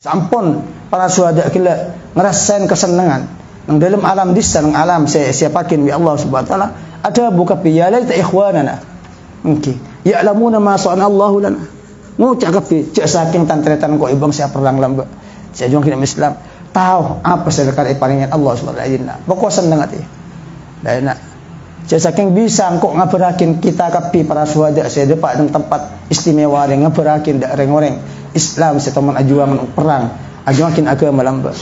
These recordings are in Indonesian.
Sampun para syuhada kila ngerasain kesenangan nang dalam alam disa nang alam siapakin bi Allah Subhanahu wa taala ada buka pi ya laita ikhwanana mungkin ya'lamuna ma sa'ana Allahu lana ngucak kapi cek saking tantretan kok ibang sia perang lamba sia juang kina Islam tahu apa sedekah iparingan Allah Subhanahu wa taala pokok seneng ati da enak cek saking bisa kok ngabarakin kita kapi para syuhada sia depak nang tempat istimewa yang ngabarakin dak reng-oreng Islam setoman ajuang perang ajuangkin agama lamba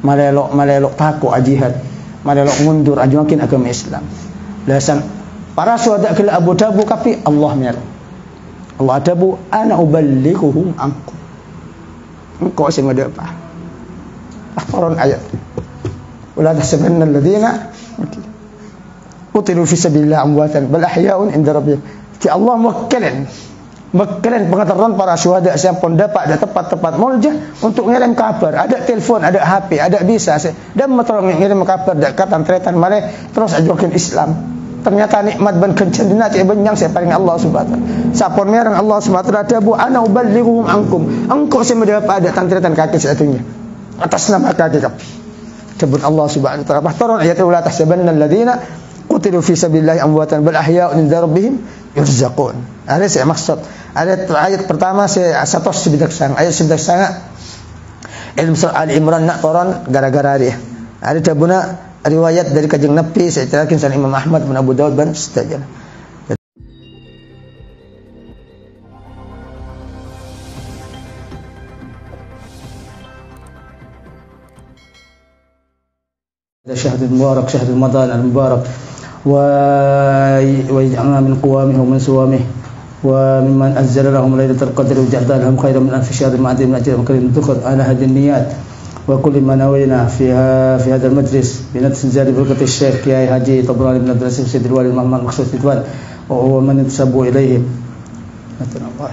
malelok tako jihad malelok mundur ajuangkin agama Islam lasan para syuhada kila Abu Dabu kapi Allah menyala Allah dabu ana uballighuhum ankum engkau sing ada apa akbaron ayat wala tahsabanna alladhina qutilu fi sabilillah amwatan bal ahya'un inda rabbihim ti Allah Mekeren pengetahuan para syuhada yang pun dapat ada tempat-tempat muljah untuk ngirim kabar, ada telepon, ada HP, ada bisa dan metolong ngirim kabar dekat antretan mare terus ajukan Islam. Ternyata nikmat ban kencan dina cek benjang saya paling Allah Subhanahu wa taala. Sapon merang Allah Subhanahu wa taala bu ana uballighuhum ankum. Engkau saya dapat ada antretan kaki satunya. Atas nama kaki kap. Sebut Allah Subhanahu wa taala. Bahtarun ayat la tahsabanna alladziina qutilu fi sabilillahi amwatan bal ahya'un 'inda rabbihim yurzaqun. Ada saya maksud ayat pertama saya satu sebidaksang ayat sebidaksang ilmu surah Ali Imran nak toran gara-gara dia ada tabuna riwayat dari Kanjeng Nabi saya ceritakan san Imam Ahmad bin Abu Dawud dan seterusnya syahrul mubarak syahrul ramadan al-mubarak ويجعلنا من قوامه ومن سوامه وممن أنزل لهم ليلة القدر وجعل لهم خيرا من ألف شهر مع عدد من أجل وكريم تخذ على هذه النيات وكل ما نوينا في هذا المجلس بنتسجل بركة الشيخ كياي حاجي طبراني بن عبد العزيز سيد الوالي محمد مخصوص تدوان وهو من يتسب إليه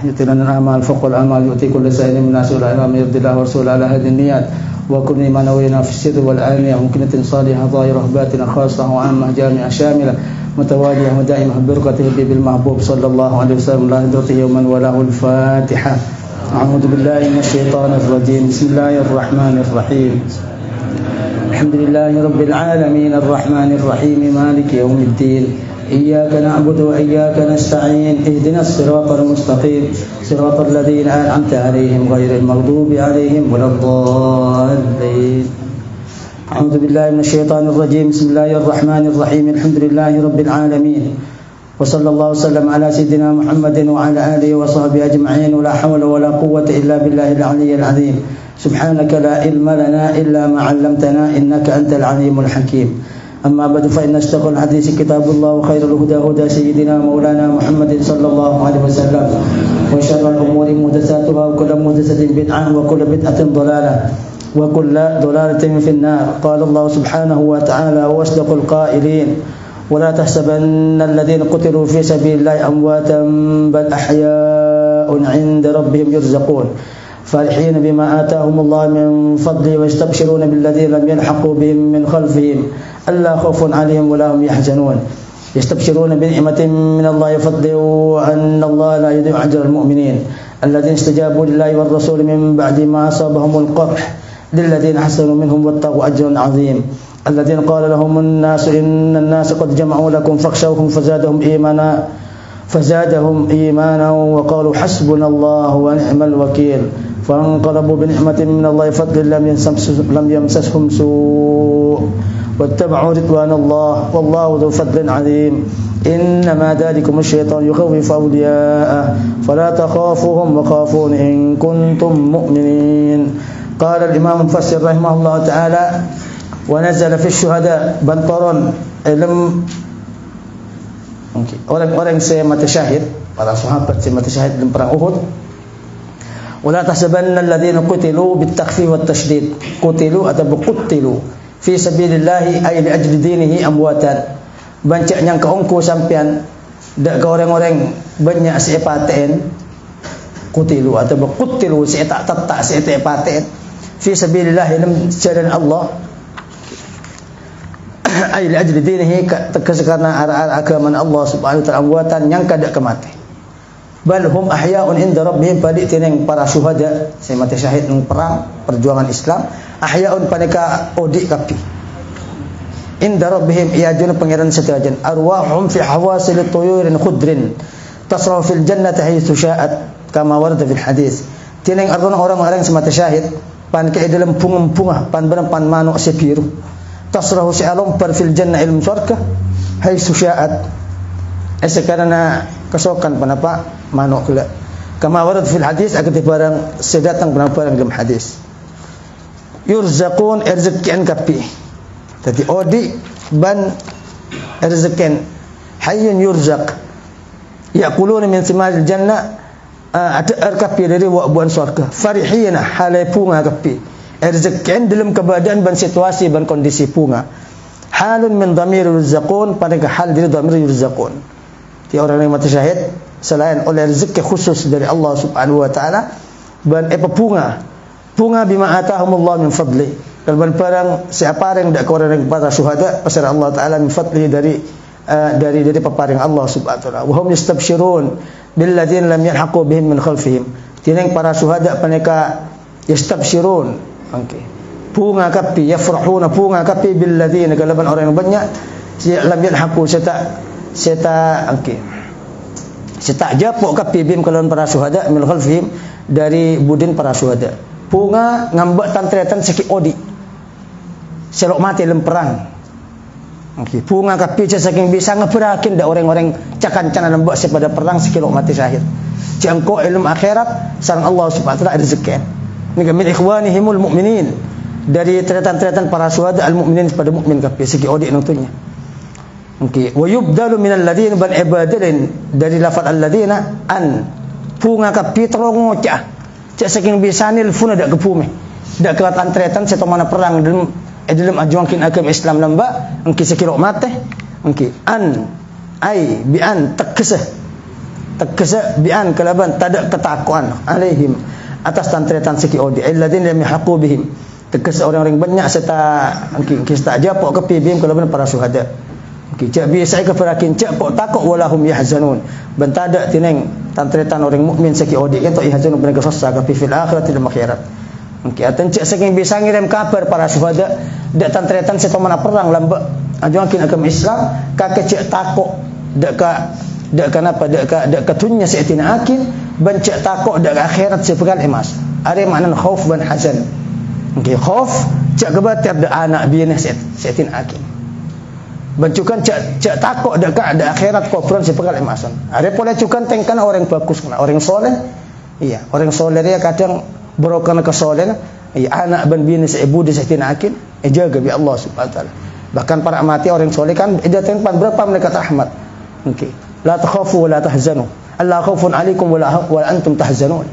يؤتي لنا الأعمال فوق الأعمال يؤتي كل سائل من الناس والأعلام يرضي الله ورسوله على هذه النيات وكل ما نوينا في السر والعالية ممكنة صالحة ظاهرة باطنة خاصة وعامة جامعة شاملة متوالية ودائمة بركته بالمحبوب صلى الله عليه وسلم لا يدرك يوما وله الفاتحة أعوذ بالله من الشيطان الرجيم بسم الله الرحمن الرحيم الحمد لله رب العالمين الرحمن الرحيم مالك يوم الدين إياك نعبد وإياك نستعين اهدنا الصراط المستقيم صراط الذين أنعمت عليهم غير المغضوب عليهم ولا الضالين أعوذ بالله من الشيطان الرجيم بسم الله الرحمن الرحيم الحمد لله رب العالمين وصلى الله وسلم على سيدنا محمد وعلى آله وصحبه أجمعين ولا حول ولا قوة إلا بالله العلي العظيم سبحانك لا علم لنا إلا ما علمتنا إنك أنت العليم الحكيم أما بعد فإن أصدق الحديث كتاب الله وخير الهدى هدى سيدنا مولانا محمد صلى الله عليه وسلم وشر الأمور محدثاتها وكل محدثة بدعة وكل بدعة ضلالة وكل ضلالة في النار قال الله سبحانه وتعالى وأصدق القائلين ولا تحسبن الذين قتلوا في سبيل الله أمواتا بل أحياء عند ربهم يرزقون فرحين بما آتاهم الله من فضله ويستبشرون بالذين لم يلحقوا بهم من خلفهم ألا خوف عليهم ولا هم يحزنون يستبشرون بنعمة من الله وفضله وأن الله لا يضيع أجر المؤمنين الذين استجابوا لله والرسول من بعد ما أصابهم القرح للذين أحسنوا منهم واتقوا أجرا عظيم الذين قال لهم الناس إن الناس قد جمعوا لكم فاخشوهم فزادهم إيمانا وقالوا حسبنا الله ونعم الوكيل فانقلبوا بنعمة من الله فضل لم يمسسهم سوء واتبعوا رضوان الله والله ذو فضل عظيم إنما ذلكم الشيطان يخوف أولياءه فلا تخافوهم وخافون إن كنتم مؤمنين قال الإمام المفسر رحمه الله تعالى ونزل في الشهداء bantaran ilm orang-orang yang mati syahid para sahabat yang mati syahid dalam perang Uhud wala tahsabanna alladhina qutilu bitakhfif wat tasydid qutilu atau qutilu fi sabilillah ay li ajli dinihi amwatan bancak yang keongko sampean dak ke orang-orang banyak sepaten qutilu atau qutilu setak tatak sepaten fi sabilillah dalam jalan Allah ay li ajli dinihi karena agama Allah Subhanahu wa taala amwatan yang kada kemati bal hum ahya'un inda rabbihim, pada tineng para syuhada saya mati syahid nang perang perjuangan Islam, ahya'un paneka odik kapi inda rabbihim iyajun pangeran setajan, arwahum fi hawasil tuyurin khudrin tasrahu fil jannati haitsu sya'at kama warada fil hadis. Tineng arwana orang-orang semati syahid pan ke dalam punga-punga pan pan manuk sepiru tasrahu si alom par fil jannah ilm surga haitsu sya'at, sekarang kesokan panapa manuk kula kama warad fil hadis akan barang sedatang barang dalam hadis. Yurzaqun rizqan kapi, jadi odi ban rizqan hayyun yurzaq yaquluna min thimaril jannah, ada kapi dari buah surga farihina halai punga kapi rizqan dalam keadaan ban situasi ban kondisi punga, halun min dhamir yurzaqun pada hal dari dhamir yurzaqun. Ti orang yang mati syahid selain oleh rezeki khusus dari Allah Subhanahu wa taala ban punga bima atahumullah min fadli, kalau barang siapa yang dak orang para syuhada pasal Allah taala min fadli dari peparing Allah Subhanahu wa taala. Wa hum yastabshirun bil ladzina lam yalhaqu bihim min khalfihim, tineng para syuhada paneka yastabshirun okay. Punga kapi yafrahuna punga kapi bil ladzina kalaban orang yang banyak lam yalhaqu seta okay. Seta japok kapi bim kalawan para syuhada min khalfihim dari budin para syuhada. Punga ngambek tantretan seki odi selok mati dalam perang. Okay. Punga kapi saking bisa ngeperakin dak orang-orang cakan-cakan lembak pada perang sekilok mati syahid. Jangko ilmu akhirat sang Allah Subhanahu wa taala rezeki. Ini min ikhwanihimul mu'minin, dari tretan-tretan para syuhada al-mu'minin pada mukmin kapi seki odi nontonnya. Okay. Wa yubdalu minal ladzina ban ibadalin, dari lafaz alladzina an punga kapi terongo cak saking bisani lfuna dak kepume dak kelatan tretan seto mana perang dalam ajuangkin agama Islam lamba engki sekilo mate engki an ai bi an tekesah bi an kalaban tadak ketakuan alaihim atas tantretan seki odi alladzina lam yahqu bihim, tekes orang-orang banyak serta engki tak japok kepi bihim kalaban para syuhada. Cak biasa ke perakin cak pok takok walahum yahzanun, bentada tineng tantretan orang mukmin seki odi ento yahzanun ben kesasa ka fil akhirat dalam akhirat. Engki atan cak saking bisa ngirim kabar para syuhada dak tantretan seto mana perang lamba ajuangkin agama Islam ka cak takok dak kenapa dak katunya setina akin ban cak takok dak akhirat sepekan emas. Are makna khauf ban hazan. Engki khauf cak kebatir dak anak bini setina akin. Bencukan cak takut dekat ada akhirat kufuran sepekal emasan. Ada pula cukan tengkan orang bagus kena orang soleh. Iya, orang soleh dia kadang berokan ke soleh. Iya, anak ben bini seibu di setina akin jaga bi Allah Subhanahu wa taala. Bahkan para mati orang soleh kan datang berapa mereka rahmat. Okey. La takhafu wa la tahzanu. Allah khaufun alaikum wa antum tahzanun.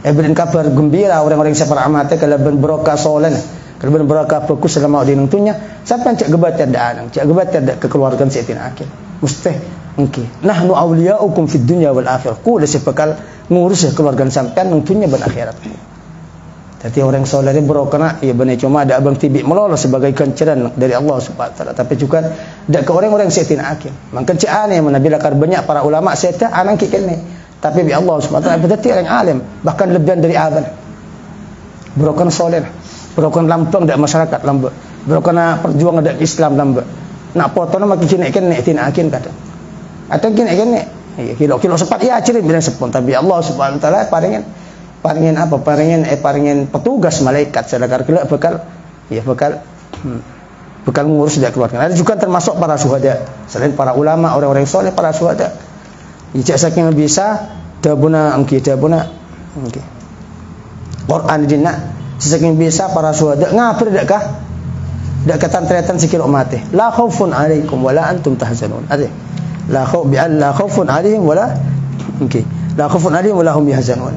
Berikan kabar gembira orang-orang separa mati kalau ben berokah soleh. Kalau berakah fokus selama di nungtunya sampai cak gebat ada anak cak gebat ada kekeluargaan setin akhir mustah engki nahnu awliyaukum fid dunya wal akhirah ku sepekal ngurus keluargaan sampean nungtunya ban akhirat. Jadi orang soleh ini berokana ya benar cuma ada abang tibik melolos sebagai kenceran dari Allah Subhanahu wa taala, tapi juga ada ke orang-orang setin akhir. Maka cak aneh mana bila banyak para ulama setan anak kikene, tapi bi Allah Subhanahu wa taala berarti orang alim bahkan lebih dari aban berokana soleh. Berokan lampang dak masyarakat lamba, berokan perjuangan dak Islam lamba. Nak potona makin kene tin akin kata. Atau kene iya kilo sepat iya cirim bilang sepon, tapi Allah Subhanahu wa taala paringin apa? Paringin petugas malaikat sedekar kila bekal ngurus dak keluarga. Ada juga termasuk para syuhada, selain para ulama, orang-orang soleh, para syuhada. Ijak saking bisa dabuna engki. Quran dina saking bisa para syuhada ngapir dak tantretan sikilo mati la khaufun alaikum wala antum tahzanun ade la khaufun alaihim wala la khaufun alaihim wala hum yahzanun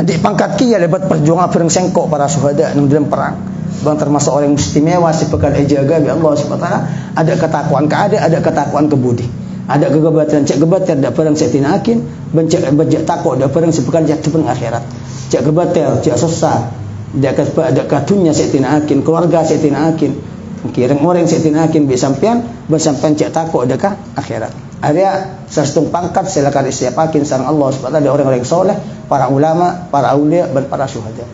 adik pangkat ki ya lebat perjuangan perang sengkok para syuhada dalam perang bang termasuk orang istimewa sepekal jaga bi Allah Subhanahu wa taala ada ketakwaan kebudi ada kegebatan cek gebatan dak perang setina akin bencak takok dak perang sepekal cepeng akhirat cak kebatel, cak susah, dak katunya setina akin, keluarga setina akin, kira orang setina akin be sampean cak takut dekat akhirat. Ada sestung pangkat silakan disiapakin sareng Allah Subhanahu wa taala orang-orang soleh, para ulama, para aulia dan para syuhada.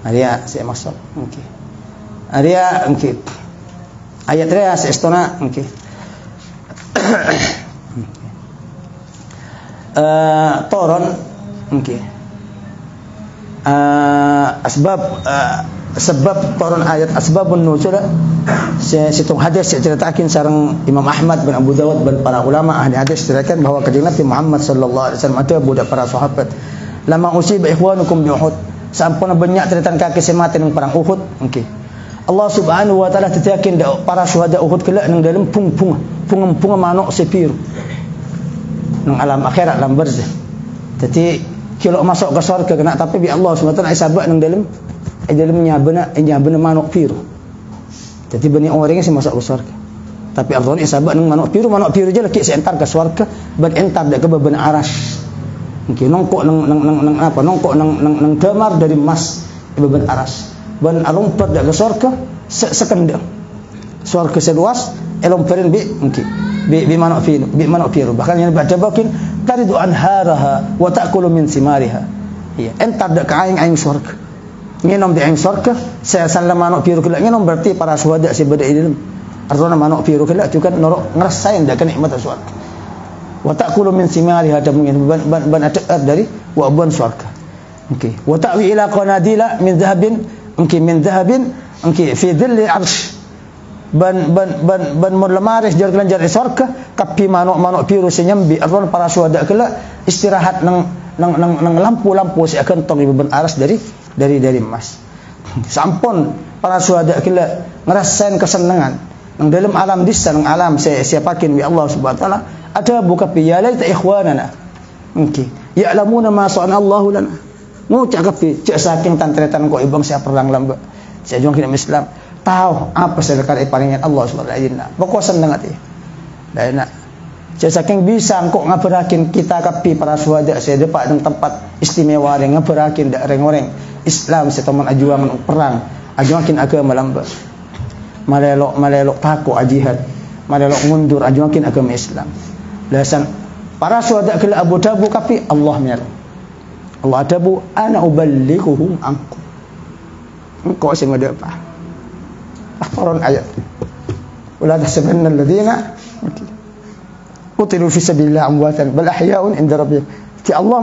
Ada saya maksud. Okey. Ada okey. Ayat rea seestona okey. Toron okey. Sebab turun ayat asbabun nuzul situng hadis ceritakan sareng Imam Ahmad bin Abu Dawud dan para ulama ahli hadis ceritakan bahwa kanjeng Nabi Muhammad sallallahu alaihi wasallam ada budak para sahabat lama usiba ikhwanukum bi Uhud sampun banyak ceritakan kaki sematan ng perang Uhud okey Allah Subhanahu wa taala ceritakan para syuhada Uhud kelak nang dalam punga manuk sepir nang alam akhirat alam barzah jadi kalau masuk ke surga kena tapi bi Allah Subhanahu wa taala isabak nang dalamnya benar manuk piru. Jadi bani orang yang masuk ke surga. Tapi Allah ni sahabat nang manuk piru je laki sentar ke surga, ban entar dak ke beban aras. Mungkin nongkok nang damar dari emas beban aras. Ban alompat dak ke surga sekendang. Surga seluas elomperin bi manuk piru. Bahkan yang baca bakin taridu anharaha wa ta'kulu min simariha. Iya, entar dak ke aing surga. Nginom di aing surga saya salam manuk piru kelak nginom berarti para syuhada si beda ilmu artona manuk piru kelak juga norok ngerasain dak kenikmat surga wa ta'kulu min simari hada mungkin ban dari wabun surga okey wa ta'wi ila qanadila min dhahabin okey fi dhilli arsh ban lamaris jar kelanjar surga kapi manuk piru senyambi artona para syuhada kelak istirahat nang lampu si akan tong beban aras dari emas. Sampun para syuhada kila ngerasain kesenangan nang dalam alam disa nang alam siapakin bi Allah Subhanahu wa taala ada buka pi ya laita ikhwanana. Okey. Ya'lamuna ma sa'ana Allahu lana. Ngucak kapi cek saking tantretan kok ibang sia perang lamba. Saya juang dalam Islam tahu apa sedekah paringan Allah Subhanahu wa taala. Pokok seneng ati. Dah enak. Cek saking bisa kok ngabarakin kita kapi para syuhada saya depak nang tempat istimewa yang ngabarakin dak reng-oreng Islam setaman ajuang perang ajuangkin agama lamba malelok paku jihad malelok mundur ajuangkin agama Islam lasan para syuhada kala Abu Dabu kapi Allah menyala Allah dabu ana uballighuhum ankum engkau sing ada apa Al-Quran ayat wala tahsabanna alladhina qutilu fi sabilillah amwatan bal ahya'un inda rabbihim ti Allah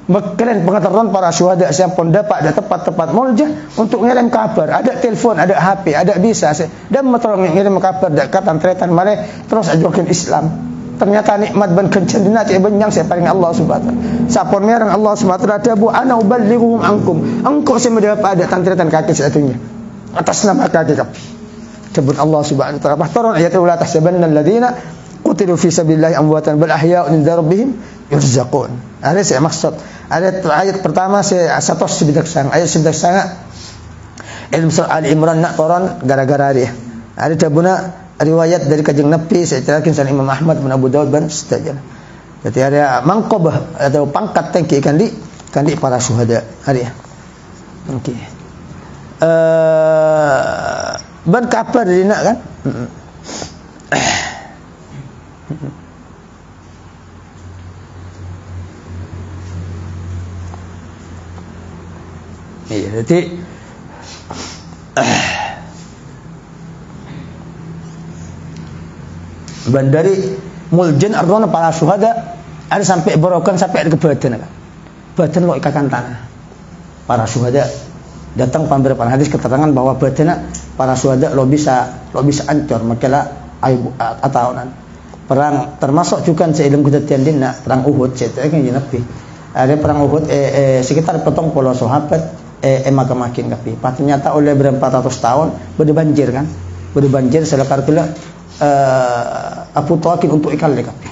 Mekelen pengetahuan para syuhada yang pun dapat ada tempat-tempat muljah untuk ngirim kabar, ada telefon, ada HP, ada bisa dan metolong ngirim kabar dekat antretan mare terus ajukan Islam. Ternyata nikmat ban kencen dina cek benjang saya paling Allah Subhanahu wa taala. Sapon merang Allah Subhanahu wa taala bu ana uballighuhum ankum. Engkau saya dapat ada antretan kaki satunya. Atas nama kaki kapi. Sebut Allah Subhanahu wa taala. Bahtarun ayat la tahsabanna alladziina qutilu fi sabilillah amwatan bal ahya'un 'inda rabbihim yurzaqun. Ada saya maksud ayat pertama saya satu sebidaksana ayat sebidaksana ilmu surah Ali Imran nak turun gara-gara dia ada tabuna riwayat dari kanjeng Nabi saya ceritakan sama Imam Ahmad bin Abu Dawud dan seterusnya jadi ada mangqabah atau pangkat tangki kandi para syuhada hari okey ban kabar dina kan iya, jadi bandari muljen arwana para syuhada ada sampai berokan sampai ke badan kan. Badan lo ikakan tanah. Para syuhada datang pemberian hadis keterangan bahwa badan para syuhada lo bisa ancur makala ataunan. Perang termasuk juga seiling kejadian dina perang Uhud cerita kan Nabi. Ada perang Uhud sekitar 70 sahabat makin kapi. Ternyata oleh berapa ratus tahun berbanjir kan. Berbanjir selekar pula Abu Talib untuk ikal kapi.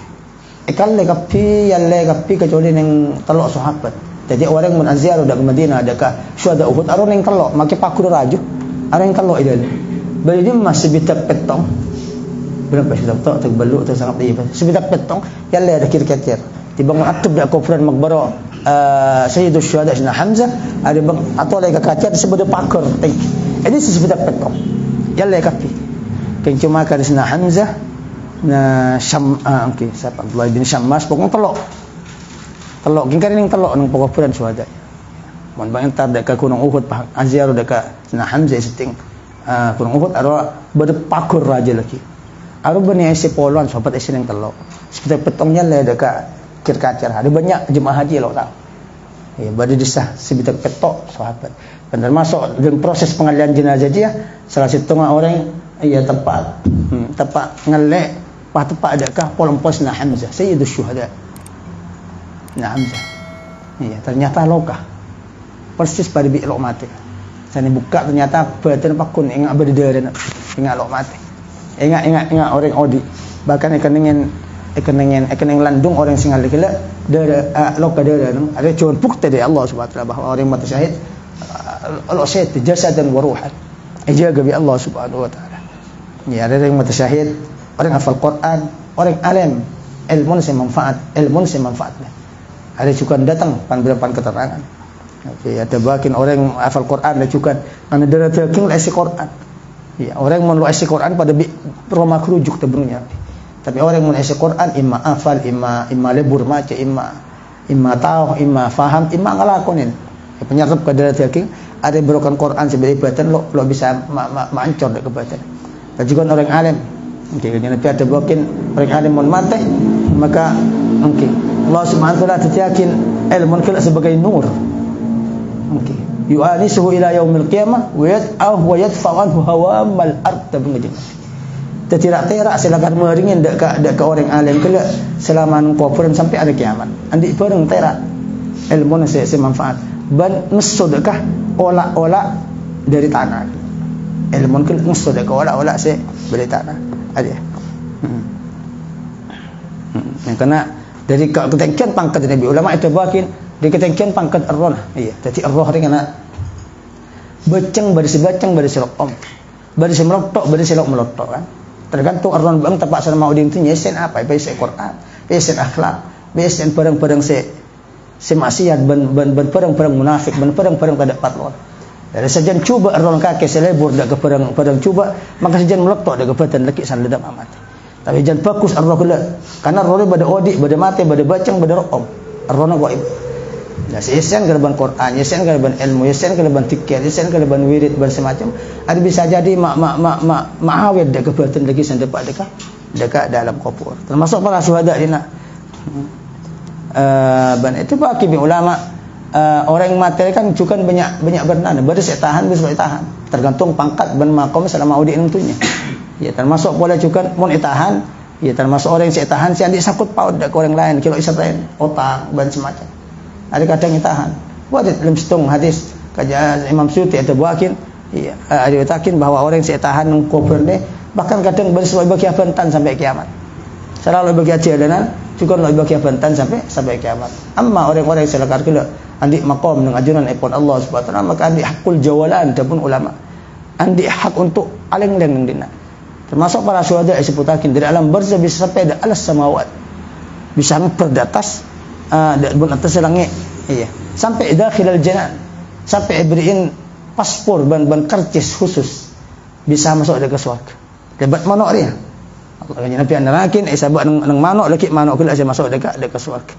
Ikal kapi yalle kapi kecuali yang telok sahabat. Jadi orang mun azziar udah ke Madinah ada ka syuhada Uhud aron yang telok make pakur raju. Ada yang telok ideal. Bali dia masih bitak petong. Berapa sudah tak terbeluk tu sangat dia. Sebitak petong yalle ada kir-kir. Tiba-tiba atub dak kufran makbaro Sayyidul Syuhada Sayyidina Hamzah ada bang atau lagi kaca disebut pakar ini sesudah petong yalle kapi kencuma kan Sayyidina Hamzah okey, siapa Abdullah bin Syammas pokok telok gingkar ning telok nang penguburan syuhada. Mun bang entar dekat Gunung Uhud aziar dekat Nah Hamzah setting Gunung Uhud ada berpakur raja lagi. Aru bani isi polon sahabat isi ning telok. Seperti petongnya le dekat kir-kacir. Ada banyak jemaah haji lo tahu. Ya, pada disah sebitak petok sahabat. Dan termasuk dalam proses pengalian jenazah dia salah satu orang tepat ngelek tepat adakah polompos Nah Hamzah Sayyidus Syuhada. Nah Hamzah. Iya, ternyata lokah. Persis pada bi lok mati. Saya buka ternyata badan pakun ingat berdara ingat lok mati. Ingat orang odi. Bahkan ikan landung orang singal kala dara loka dara ada cuan bukti dari Allah Subhanahu wa taala bahwa orang mati syahid Allah syahid jasadan wa ruhan. Dijaga bi Allah Subhanahu wa taala. Ya, ada yang mati syahid, orang hafal Quran, orang alim, ilmu semanfaat. Ada juga datang pan keterangan. Okey, ada bagian orang hafal Quran ada juga ana dara taking isi Quran. Ya, orang mun isi Quran pada rumah kerujuk tebenunya. Tapi orang mun isi Quran imma hafal, imma lebur maca, imma tahu, imma faham, imma ngalakonin. Ya, penyerap ke dara taking ada berokan Quran sebagai ibatan lo bisa mancor dak kebatan. Dan juga orang alim. Okey, jadi ada bagian orang alim mun mati maka okey Allah Subhanahu wa taala yakin ilmu kala sebagai nur. Okey. Yu'anisuhu ila yaumil qiyamah wa yadfa'u anhu hawamal ard tabungajin. Tidak silakan meringin dekat orang alim kala selama kuburan sampai ada kiamat. Andi bareng terak ilmu se manfaat. Ban nusudakah ola-ola dari tanah. Ilmu kala nusudakah ola-ola se dari tanah. Ada. Karena dari ketenkian pangkat Nabi ulama itu bakin di ketenkian pangkat ar-roh. Iya, jadi ar-roh ring ana beceng berisi rokom. Berisi melotok berisi lok melotok kan. Tergantung ar-roh bang tepat sama udin tu nyesen apa isi Quran, isi akhlak, isi perang-perang se maksiat ban perang-perang munafik, ban perang-perang kada patron. Dari sejan cuba ar-roh kake selebur dak ke perang cuba, maka sejan melotok dak ke badan laki san ledam amat. Tapi jangan fokus ar-roh kala. Karena ar-roh pada odik, pada mati, pada bacang, pada rokom. Ar-roh na gaib. Ya, yesen kalaban Quran, yesen kalaban ilmu, yesen kalaban tikir, yesen kalaban wirid dan semacam. Ada bisa jadi ma'awid dak kebatan lagi san dekat dalam kubur. Termasuk para syuhada dina. Ban itu bagi ulama orang yang mati kan juga banyak bernana, berse tahan tahan. Tergantung pangkat ban maqam selama audi nentunya. Ya, termasuk boleh juga mun itahan, ya termasuk orang yang tahan si andi sakut paut dak orang lain kilo isap lain, otak dan semacam. Ada kadang itahan. Buat dalam setung hadis kaja Imam Suyuti ada buakin, ya ada takin bahwa orang yang tahan nang kubur ni bahkan kadang bersesuai bagi abantan sampai kiamat. Selalu bagi ajaran juga lebih bagi abantan sampai kiamat. Amma orang-orang yang selakar kilo andi maqam nang ajuran ipun Allah Subhanahu wa taala maka andi hakul jawalan adapun ulama. Andi hak untuk aleng-aleng dina. Termasuk para syuhada disebutakin dari alam barzah bisa sampai di alas samawat. Bisa berdatas di atas langit. Iya. Sampai dakhilal janan. Sampai beriin paspor ban karcis khusus. Bisa masuk ke surga. Debat manuk dia. Allah Nabi anarakin sahabat nang manuk laki manuk kula saya masuk dekat surga.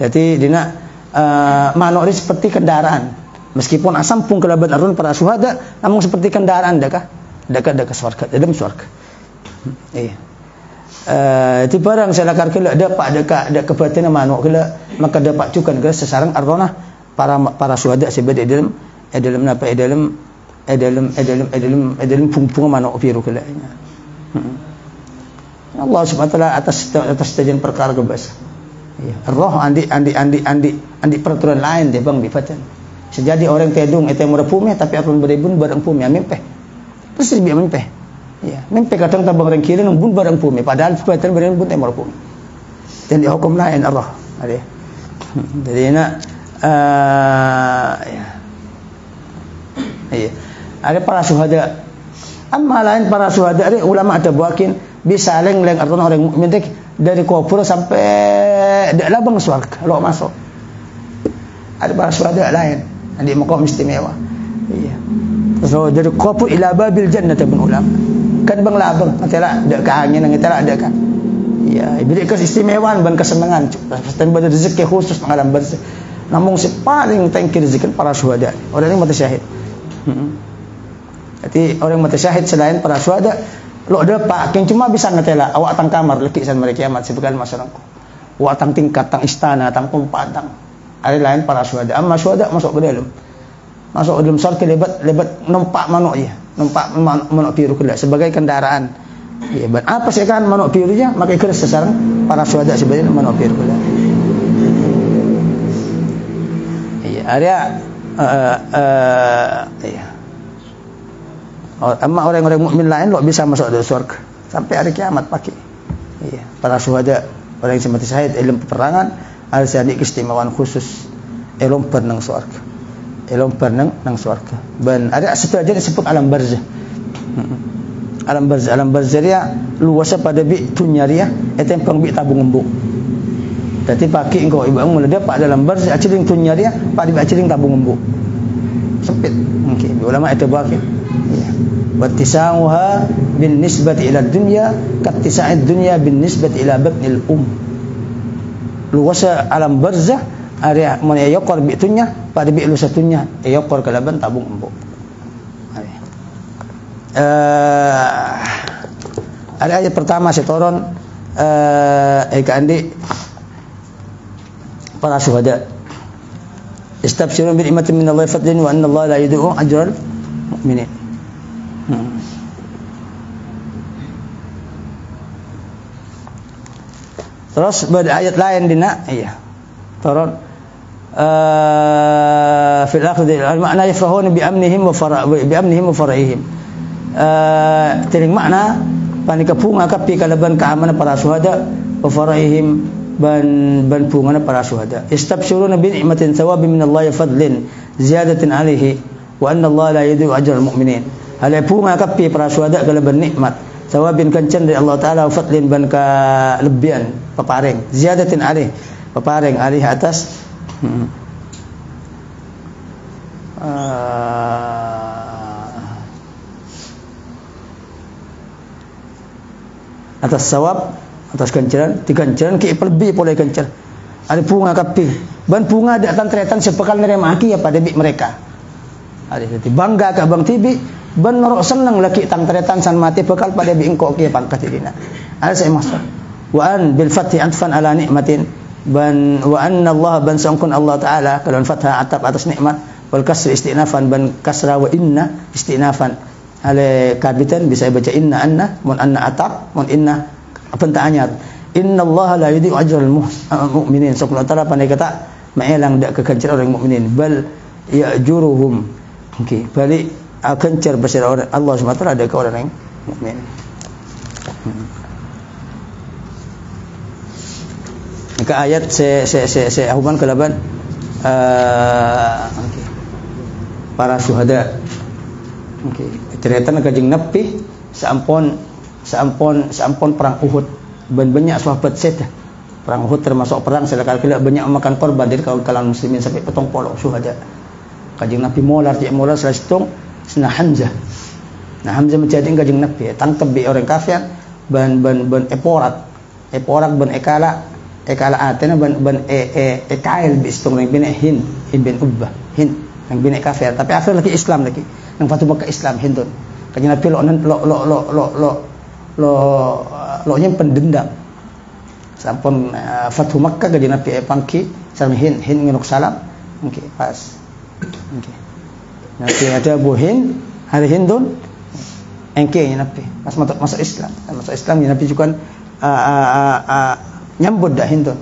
Jadi dina manuk ini seperti kendaraan. Meskipun asampung kelaban arun para syuhada namun seperti kendaraan dekat surga, dalam surga. Iya. Itu barang selakar kala dapat dekat kebatinan manuk kala maka dapat juga kala sesarang arwana para syuhada sebagai dalam pungpung manuk biru kala. Allah Subhanahu wa taala atas tajan perkara kebas. Iya. Roh andi peraturan lain dia bang bifatan. Sejadi orang tedung itu merepumi tapi arun beribun barang pumi mimpi. Terus dia mimpi. Ya, mimpi kadang tabang orang kiri nang bun barang pumi padahal sebatan barang pun temor pumi. Dan dihukum lain Allah. Ada. Jadi nak ya. Iya. Ada para syuhada. Amma lain para syuhada ada ulama ada buakin bisa leng-leng artinya orang mukmin dari kubur sampai labang surga, lo masuk. Ada para syuhada lain, di maqam istimewa. Iya. So dari kubur ila babil jannah pun ulama. kan bang labang ngatela ada ka angin ngatela ada ka ya ibrik keistimewaan ban kesenangan dan pada rezeki khusus nang alam barzah namun si paling tangkir rezeki para syuhada orang yang mati syahid. Jadi orang mati syahid selain para syuhada lo ada pak yang cuma bisa ngetela awak tang kamar leki san mereka kiamat sebagian masyarakat awak tang tingkat tang istana tang tempat tang ada lain para syuhada amma syuhada masuk ke dalam surga lebat numpak manuk ya numpak manuk biru kelak sebagai kendaraan ya apa sih kan manuk birunya maka keras sekarang para syuhada sebagai manuk biru kelak iya ada iya. Amma orang-orang mukmin lain lo bisa masuk ke surga sampai hari kiamat pagi. Iya, para syuhada orang yang mati syahid ilmu peperangan ada sani keistimewaan khusus ilmu pernang surga. Ilmu pernang nang surga. Dan ada sebagian disebut alam barzah. Alam barzah dia luasnya pada bi tunyaria eta yang bi tabung embuk. Jadi pagi engkau ibu mulai dia pak dalam barzah aciling tunyaria pak di aciling tabung embuk. Sempit. Mungkin ulama itu bagi. Iya. Wattisamuha bin nisbati ila dunya kattisa'id dunya bin nisbati ila batnil luasa alam barzah area mun yaqor bi dunya pada bi lu satunya yaqor kalaban tabung embuk ada ayat pertama setoron andi para syuhada istabshirun bi ni'matin min Allah fadlin wa anna Allah la yudhi'u ajral mu'minin. Terus pada ayat lain dina iya turun fil akhir makna yafrahuna bi amnihim wa fara'ihim tiring makna panika punga kapi kalaban keamanan para syuhada wa fara'ihim ban punga para syuhada istabshiruna bi ni'matin thawabin min Allah fadlin ziyadatin alaihi wa anna Allah la yudhi'u ajral mu'minin hal punga kapi para syuhada kalaban nikmat thawabin kancan dari Allah taala fadlin ban ka lebihan peparing ziyadatin alih peparing alih atas atas sawab atas kancaran dikancaran ki lebih boleh kancar ada bunga kapi ban bunga datang tretan sepekal nerema aki ya pada bi mereka ada jadi bangga ka bang tibi ban norok seneng laki tang tretan san mati bekal pada bi engkau ki pangkat dina ada saya maksud wa an bil fathi anfan ala nikmatin ban wa anna Allah ban sangkun Allah taala kalau fathah atap atas nikmat wal kasr istinafan ban kasra wa inna istinafan ale kabitan bisa baca inna anna mun anna atap mun inna pentaannya inna Allah la yudhi'u ajral mu'minin subhanahu wa ta'ala pandai kata maelang dak kekencer orang mukminin bal ya'juruhum okey balik kencer besar orang Allah subhanahu wa ta'ala ada ke orang yang mukmin. Maka ayat se ahuman kalaban okay. Para syuhada okay. Cerita kajeng Nabi sampun perang Uhud ban banyak sahabat set perang Uhud termasuk perang selakal banyak memakan korban dari kalangan muslimin sampai petong polo syuhada kajeng Nabi molar selestung sena Hamzah nah Hamzah menjadi kajeng Nabi tangkap bi orang kafir ban eporat ban ekala atena ban ekail bi istung yang bina Hind ibn Ubbah Hind yang bina kafir tapi akhir lagi Islam lagi yang Fatu Makkah Islam Hindun kajeng Nabi lo nyimpen dendam sampun Fatu Makkah kajeng Nabi pangki sama Hind nginuk salam okay, pas okay. Nabi ada buhin hari Hindun engkenya Nabi pas masuk Islam Nabi juga nyambut dah Hindun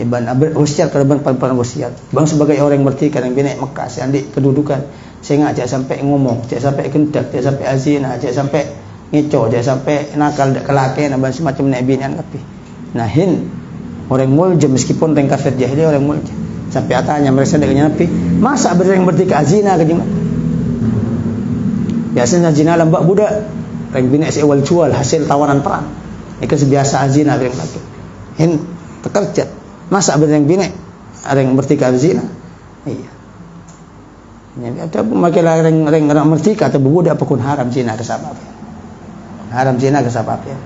ban usiat kalau ban usiat bang sebagai orang merdeka yang bina Mekah seandi kedudukan saya ngajak sampai ngomong cak sampai kendak cak sampai azina cak sampai ngeco cak sampai nakal dak kelakian dan semacam nabi ni Nabi nah Hind orang muljam meskipun orang kafir jahiliyah orang muljam sampai atanya mereka dengan Nabi masa ada yang merdeka azina kajeng biasanya zina lambak budak orang bina sewal jual hasil tawanan perang itu sebiasa azina orang lagi Hind bekerja masa ada yang bina ada yang merdeka azina iya ada memakai orang merdeka atau budak pun haram zina ada sebab haram zina ke sabab ya.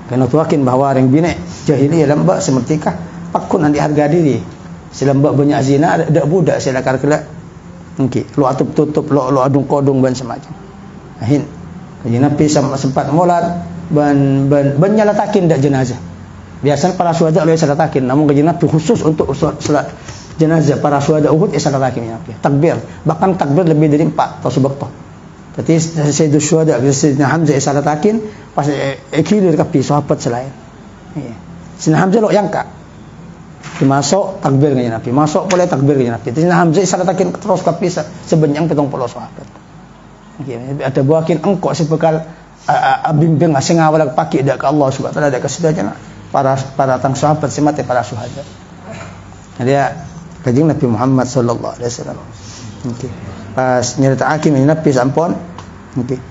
Kena tuakin bahwa orang bini jahiliyah lembak semertika pakun andi harga diri. Selembak banyak zina ada budak selakar kelak. Okey, lu atup tutup lu adung kodung ban semacam. Ahin. Kaji Nabi sempat molat ban nyalatakin dak jenazah. Biasanya para syuhada lu salatakin, namun kaji Nabi khusus untuk salat jenazah para syuhada Uhud salatakin Nabi. Takbir, bahkan takbir lebih dari 4 atau subaktoh. Jadi Sayyidus Syuhada Sayyidina Hamzah salatakin pas ikilir kapi sahabat selain. Iya. Sayyidina Hamzah lo yang kak. Dimasuk takbir dengan Nabi, masuk boleh takbir dengan Nabi. Sayyidina Hamzah salatakin terus kapi sebanyak 70 sahabat. Okay. Ada buakin engkau sebekal bimbing sing awal pakai dak ke Allah Subhanahu wa taala dak ke sedaya para tang sahabat semate para syuhada. Dia kanjeng Nabi Muhammad sallallahu alaihi wasallam. Okey. Pas nyerita hakim Nabi sampun okey.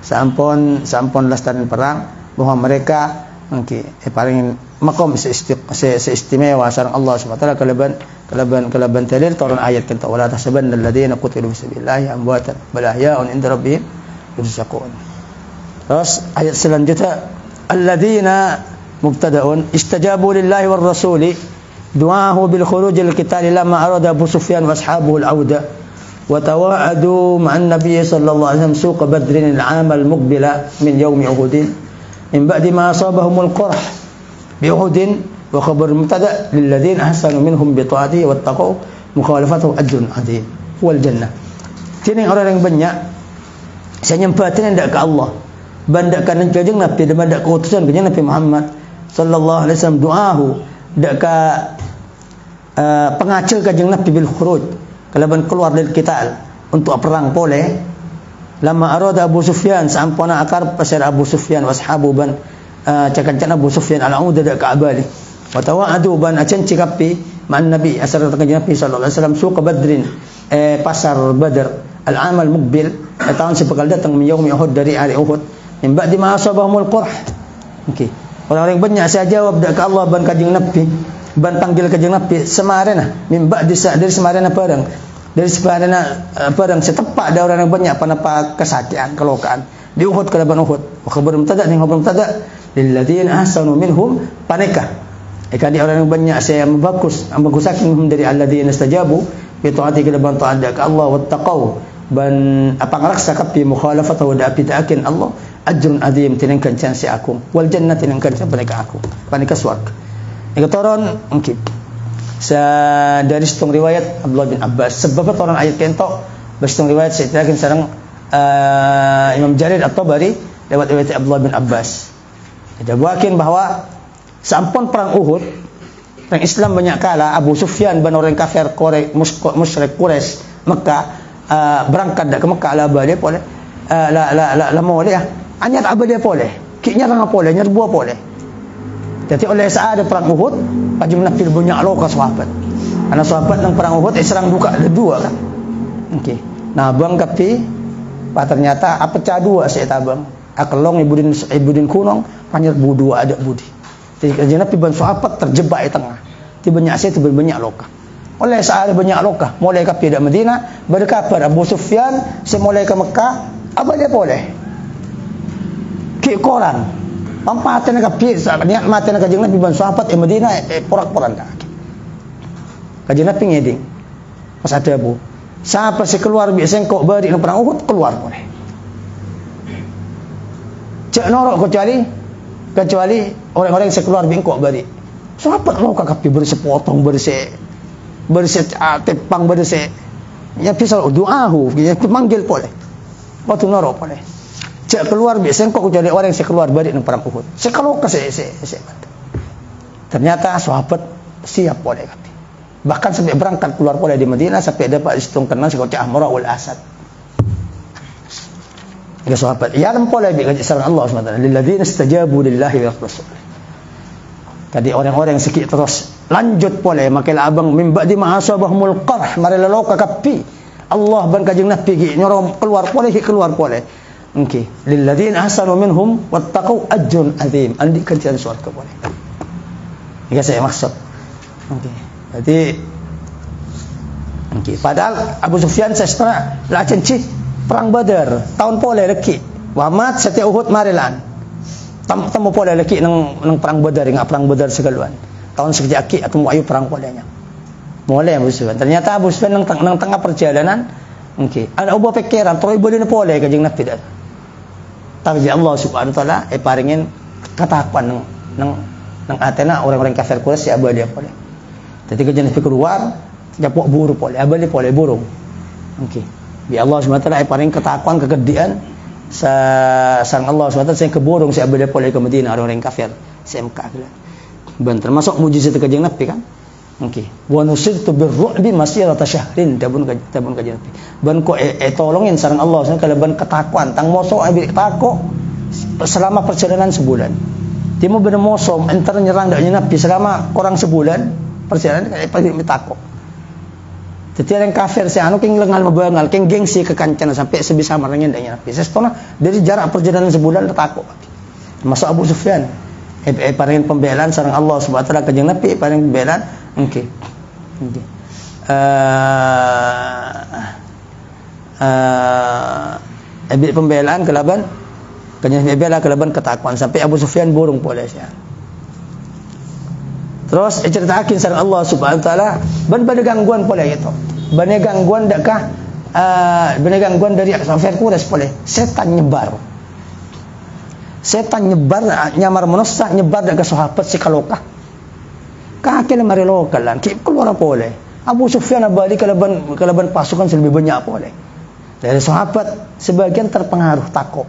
Sampun lastaran perang bahwa mereka okey paling maqam seistimewa sareng Allah Subhanahu wa taala kalaban dalil turun ayat kata wala tahsabanna alladziina qutilu fi sabilillahi amwatan bal ahyaa'un 'inda rabbihim yurzaqun. Terus ayat selanjutnya alladziina mubtada'un istajabu lillahi war rasuli du'aahu bil khuruj lil qital lamma arada Abu Sufyan wa ashabuhu al-'auda wa tawa'adu ma'an nabiy sallallahu alaihi wasallam suq badrin al-'am al-muqbila min yawm Uhud min ba'di ma asabahum al-qurh bi Uhud wa khabar mubtada' lil ladzina ahsanu minhum bi ta'atihi wattaqu mukhalafatuhu ajrun 'adzim wal jannah. Kini orang yang banyak saya nyempatin ndak ke Allah bandakan kanjeng Nabi dan bandak keutusan kanjeng Nabi Muhammad sallallahu alaihi wasallam du'ahu dak ka pengacil kanjeng Nabi bil khuruj kalaban keluar dari qital untuk perang boleh lama arada Abu Sufyan sampuna akar pasir Abu Sufyan washabu ban cakan Abu Sufyan al-Auda dak ka abali wa tawa'adu ban acen cikapi man Nabi asar kanjeng Nabi sallallahu alaihi wasallam suq badrin pasar Badr al-amal muqbil tahun sebekal datang min yaum Uhud dari hari Uhud min ba'di ma asabahumul qurh. Okey. Orang-orang banyak saya jawab dak ke Allah ban kanjeng Nabi ban panggil kanjeng Nabi semarena min ba'di dari semarena barang dari semarena barang setepak ada orang yang banyak panapa kesakian kelokaan di Uhud kalaban Uhud wa khabar mubtada' ning khabar mubtada' lil ladzina ahsanu minhum paneka di orang yang banyak saya membagusakin dari alladzina istajabu bi ta'ati kalaban ta'at dak Allah wattaqau ban apa ngeraksa kapi mukhalafatahu da pitakin Allah ajrun adzim tinangkan chance aku wal jannah tinangkan chance mereka aku panika swarga ini turun mungkin dari setengah riwayat Abdullah bin Abbas sebab turun ayat kentok setengah riwayat saya terakhir sareng Imam Jarir At-Tabari lewat riwayat Abdullah bin Abbas ada buakin bahwa sampun perang Uhud orang Islam banyak kala Abu Sufyan ban orang kafir musyrik Quraisy Mekah berangkat ke Mekah lah boleh la boleh ya anyat abade boleh kiknya orang boleh nyerbu boleh jadi oleh saat ada perang Uhud pajum Nabi banyak loka sahabat karena sahabat nang perang Uhud serang duka ada dua kan okey nah bang kapi ternyata apa pecah dua saya tabang akelong ibudin kunong panyerbu dua ada budi jadi Nabi ban sahabat terjebak di tengah di banyak saya banyak loka oleh saat banyak lokah mulai ke dak Madinah berkabar Abu Sufyan semulai ke Mekah apa dia boleh ki koran pampatan ke pi niat matan ke Nabi ban sahabat di Madinah porak-poran dak kanjeng Nabi ngeding pas ada Abu siapa si keluar biasa kok bari nang perang Uhud keluar boleh cek norok kecuali orang-orang yang keluar bingkok bari sahabat lokah ke pi bersepotong tepang bersih ya bisa doahu ya manggil boleh waktu norok boleh cek keluar biasa kok jadi orang yang keluar balik nang perang Uhud kalau ternyata sahabat siap boleh bahkan sampai berangkat keluar boleh di Madinah sampai dapat istung kenal sekolah Amr wal Asad ya sahabat ya boleh bikin sareng Allah SWT lilladzina istajabu lillahi wa rasul tadi orang-orang yang sikit terus lanjut boleh makai abang min ba'di ma asabahumul qarh mari laloka kapi Allah ban kanjeng Nabi nyorong keluar boleh okey lil ladzina ahsanu minhum wattaqu ajrun adzim andi kajian surga boleh ini saya maksud okey jadi okey padahal Abu Sufyan sestra la cenci perang Badar tahun boleh leki wamat setiap Uhud marilan Tamo pole laki ng perang Badar, nga perang Badar segaluan. Tahun seperti aki atau mau ayu perang polenya. Mulai Abu Sufyan. Ternyata Abu Sufyan nang tengah perjalanan, ada ubah pikiran, troy boleh na pole kajing Nabi dah. Tapi Allah Subhanahu wa taala paringin katakuan ng atena orang-orang kafir Quraisy si abali pole. Jadi kajing Nabi keluar, japok buru pole, abali pole burung. Bi Allah Subhanahu wa taala paring ketakuan kegedian sa sang Allah SWT saya keborong si abada pole ke Madinah orang-orang kafir si MK ban termasuk mujizat kajeng Nabi kan wa nusirtu birru'bi masirata syahrin tabun kajeng Nabi ban ko tolongin sareng Allah SWT kalaban ketakuan tang moso abi tako selama perjalanan sebulan timo bener moso entar nyerang daknya Nabi selama kurang sebulan perjalanan kayak tako. Jadi orang kafir si anu king lengal mabangal king gengsi kekancan sampai sebisa marangin daknya Nabi. Sestona dari jarak perjalanan sebulan takut. Masuk Abu Sufyan. Paringin pembelaan sareng Allah Subhanahu wa taala kanjeng Nabi paring pembelaan. Pembelaan kelaban kanjeng Nabi bela kelaban ketakuan sampai Abu Sufyan burung pole sia. Terus ceritakan sareng Allah Subhanahu wa taala ban gangguan pole itu. Ban gangguan dakah ban gangguan dari kafir Quraisy pole. Setan nyebar. Setan nyebar nyamar manusia nyebar dakah sahabat si kalokah. Kakek mari lokal lan ki keluar pole. Abu Sufyan balik kalaban pasukan lebih banyak pole. Dari sahabat sebagian terpengaruh takut.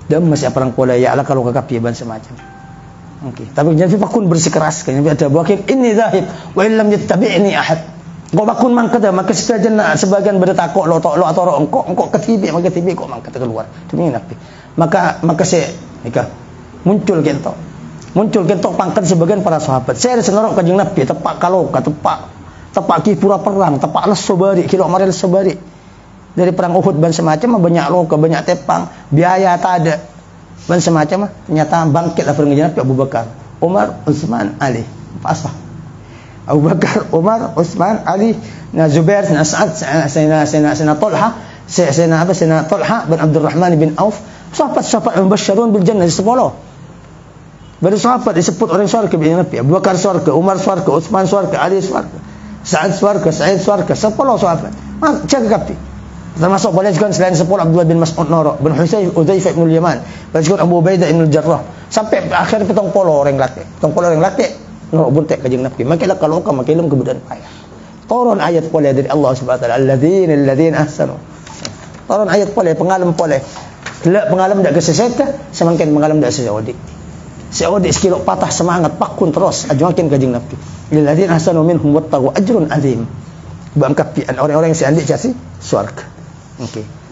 Dan masih perang pole ya ala kalau kakak ban semacam. Tapi Nabi pakun bersikeras kan Nabi ada wakil ini zahib wa illam yattabi'ni ahad. Kau pakun mangkada maka sebagian bertakok lo atau engkau ketibi maka tibi kok mangkada keluar. Demi Nabi. Maka saya muncul kentok pangkat sebagian para sahabat. Saya senorok kanjeng Nabi tepak kaloka tepak kipura perang tepak lesobari kilo marel sobari. Dari perang Uhud ban semacam banyak loka banyak tepang biaya tak ada. Dan semacam ternyata bangkitlah perjanjian Nabi Abu Bakar, Umar, Utsman, Ali. Pasah. Abu Bakar, Umar, Utsman, Ali, Zubair, Sa'ad, Sayyidina Talha, Sayyidina Talha bin Abdurrahman bin Auf, sahabat-sahabat mubasysyrun bil jannah 10. Baru sahabat disebut orang surga bi Nabi. Abu Bakar surga, Umar surga, Utsman surga, Ali surga, Sa'ad surga, Sa'id surga, 10 sahabat. Jaga kapi. Termasuk boleh juga selain 10 Abdullah bin Mas'ud Nara bin Husayn Udzaifah bin Yaman, boleh juga Abu Ubaidah bin Jarrah sampai akhir 70 orang laki. 70 orang laki no buntek kajeng Nabi. Makilah kalau kamu makilam kemudian payah. Turun ayat boleh dari Allah Subhanahu wa taala alladzina ahsanu. Turun ayat boleh pengalam boleh. Tidak pengalam dak kesesat semakin pengalam dak sesaudi. Sesaudi sekilo patah semangat pakun terus ajuakin kajeng Nabi. Alladzina ahsanu minhum wattaqu ajrun azim. Bangkapian orang-orang yang seandik jasi surga.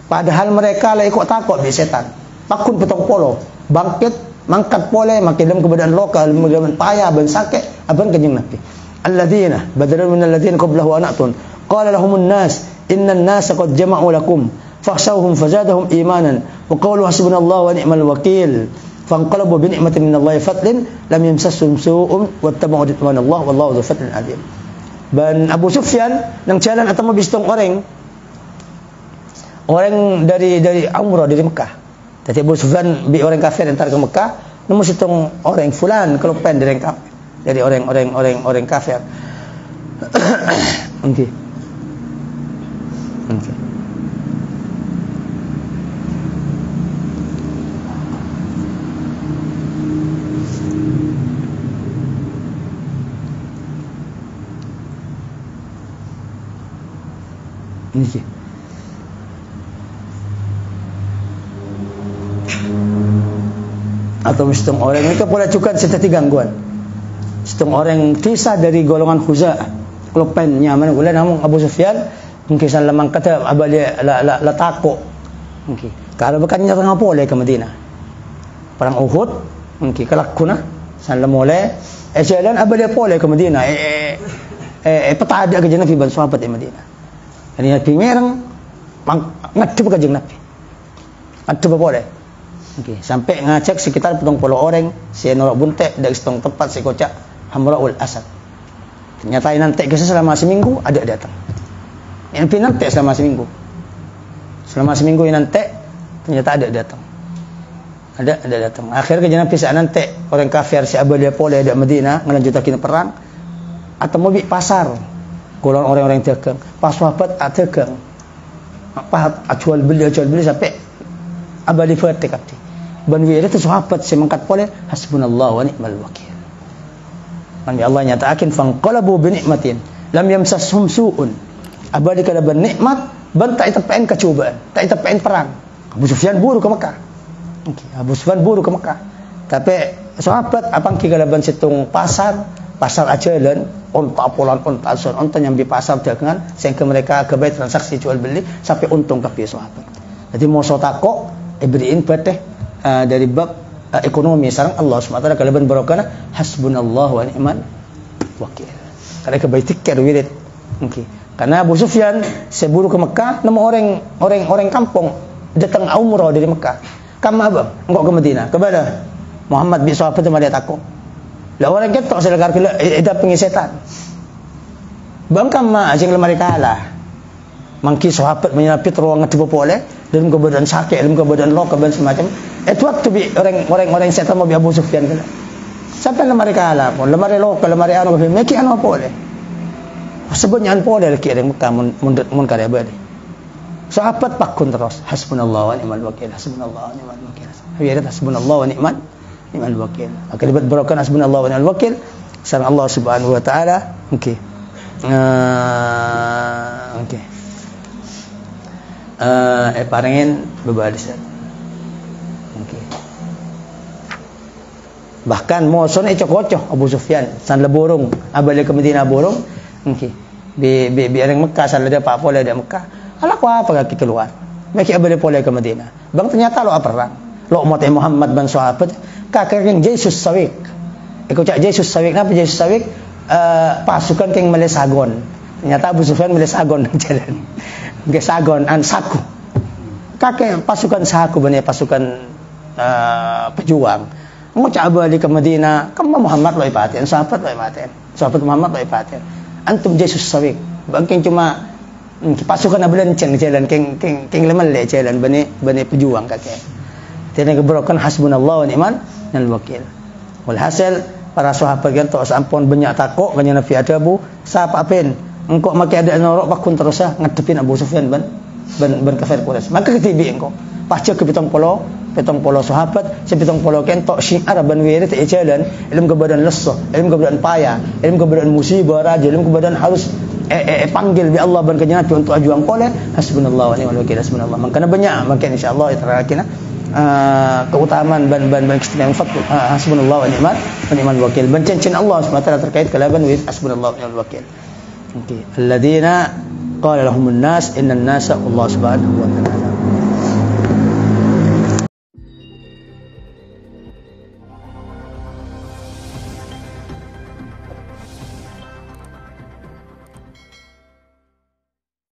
Padahal mereka lah ikut takut bi setan. Pakun petong polo, bangkit, mangkat pole, makin dalam keadaan lokal, keadaan payah, ben sakit, aban kanjeng Nabi. Alladzina badalun min alladzina qablahu anatun. Qala lahumun nas, innan nasa qad jama'u lakum fakhshawhum fazadahum imanan wa qalu hasbunallahu wa ni'mal wakil. Fanqalabu bi ni'matin minallahi fadlin lam yamsasum su'um wattaba'u ridwanallahi wallahu dzu fadlin 'adzim. Dan Abu Sufyan nang jalan atau mabistong orang dari umrah dari Mekah. Jadi Abu Sufyan bi orang kafir entar ke Mekah, nemu situng orang fulan kelupen dari kafir. Dari orang kafir. Okey. Okey. Atau mistung orang itu boleh juga seperti gangguan. Mistung orang kisah dari golongan Khuza'ah, klopen nyaman gula namun Abu Sufyan mungkin lemang kata abali la takut. Mungkin kalau bukan nyerang boleh ke Madinah. Perang Uhud mungkin kelakuna san lemole jalan abali boleh ke Madinah. Peta ada ke Nabi ban sahabat di Madinah. Ini Nabi mereng ngadep ke Nabi. Ngadep boleh. Sampai ngacak sekitar 70 orang si norok buntek dari setong tempat si kocak Hamraul Asad. Ternyata nanti kisah selama seminggu ada datang. Yang nanti selama seminggu. Selama seminggu nanti ternyata ada datang. Ada datang. Akhirnya jangan pisah nanti orang kafir si Abalia Pole ada Madinah ngelanjutakin perang atau mau bi pasar. Golongan orang-orang dagang. Pas sahabat dagang. Apa jual beli sampai Abali Fatik abdi. Ban wi itu sahabat si mangkat pole hasbunallahu wa ni'mal wakil. Man Allah nyatakan fanqalabu bi nikmatin lam yamsashum su'un. Abali kada ban nikmat ban tak itapain kecobaan, tak itapain perang. Abu Sufyan buru ke Mekah. Abu Sufyan buru ke Mekah. Tapi sahabat apang kigalaban situng pasar ajalan, unta apolan, unta ason, unta nyambi pasar dagangan sehingga mereka kebaik transaksi jual beli sampai untung ke sahabat. Jadi mau sotako ibriin beteh dari bab ekonomi sareng Allah SWT kalaban barokana hasbunallahu wa ni'mal wakil. Karena kebaik tikar wirid. Karena Abu Sufyan seburu ke Mekah nemu orang kampung datang umrah dari Mekah. Kama bang, engkau ke Madinah. Kepada Muhammad bin sahabat sama dia takut. Lah orang kita tak selekar kila itu pengisetan. Bang kama asing lemari kalah. Mangki sahabat menyapit ruang ngetipu boleh dalam keadaan sakit, dalam keadaan lo, keadaan semacam. Itu waktu bi orang setan mau bi Abu Sufyan kila. Sampai lemari kalah pun, lemari lo, lemari anu ke meki anu boleh. Sebutnya anu boleh lagi ada Mekah mun kada balik. Sahabat pakun terus hasbunallahu wa ni'mal wakil, hasbunallahu wa ni'mal wakil. Biar hasbunallahu wa ni'mal wakil. Kalimat berokan hasbunallahu wa ni'mal wakil sareng Allah Subhanahu wa taala. Okey. Parengin bebalis. Okey. Bahkan moson cocok Abu Sufyan san leburung abale ke Madinah burung. Okey. Bi orang Mekah san ada apa boleh ada Mekah. Alah apa kaki keluar. Mereka boleh pulih ke Madinah. Bang ternyata lo perang. Lo umat Muhammad ban sahabat kakek yang Jesus Sawik. Ikut cak Jesus Sawik napa Jesus Sawik pasukan keng Melesagon. Ternyata Abu Sufyan Melesagon jalan. Ge sagon an saku. Kakek pasukan saku bani pasukan pejuang. Mau cak balik ke Madinah, kamu Muhammad lo ipaten, sahabat lo ipaten. Sahabat Muhammad lo ipaten. Antum Jesus Sawik. Bang keng cuma pasukan abulan ceng jalan keng lemah le jalan bani pejuang kakek. Tidak keberokan hasbunallahu wa ni'mal wakil. Walhasil para sahabat kan tok sampun banyak takok kanya Nabi adabu sapa apen engkau make ada norok pakun terus ngadepin Abu Sufyan ban kafir Quraisy. Maka ketibi engkau pasca ke 70 sahabat, 70 kentok syiar ban wirid jalan ilmu kebadan lesah, ilmu kebadan payah, ilmu kebadan musibah raja, ilmu kebadan harus panggil bi Allah ban kanya Nabi untuk ajuang pole hasbunallahu wa ni'mal wakil, hasbunallah. Makanya banyak makin insyaallah iterakina keutamaan ban istimewa fatul hasbunallahu wa ni'mal wakil. Ban cincin Allah SWT terkait kalaban with hasbunallahu wa ni'mal wakil. Okey. Alladzina qala lahumun nas innan nasa Allah Subhanahu wa ta'ala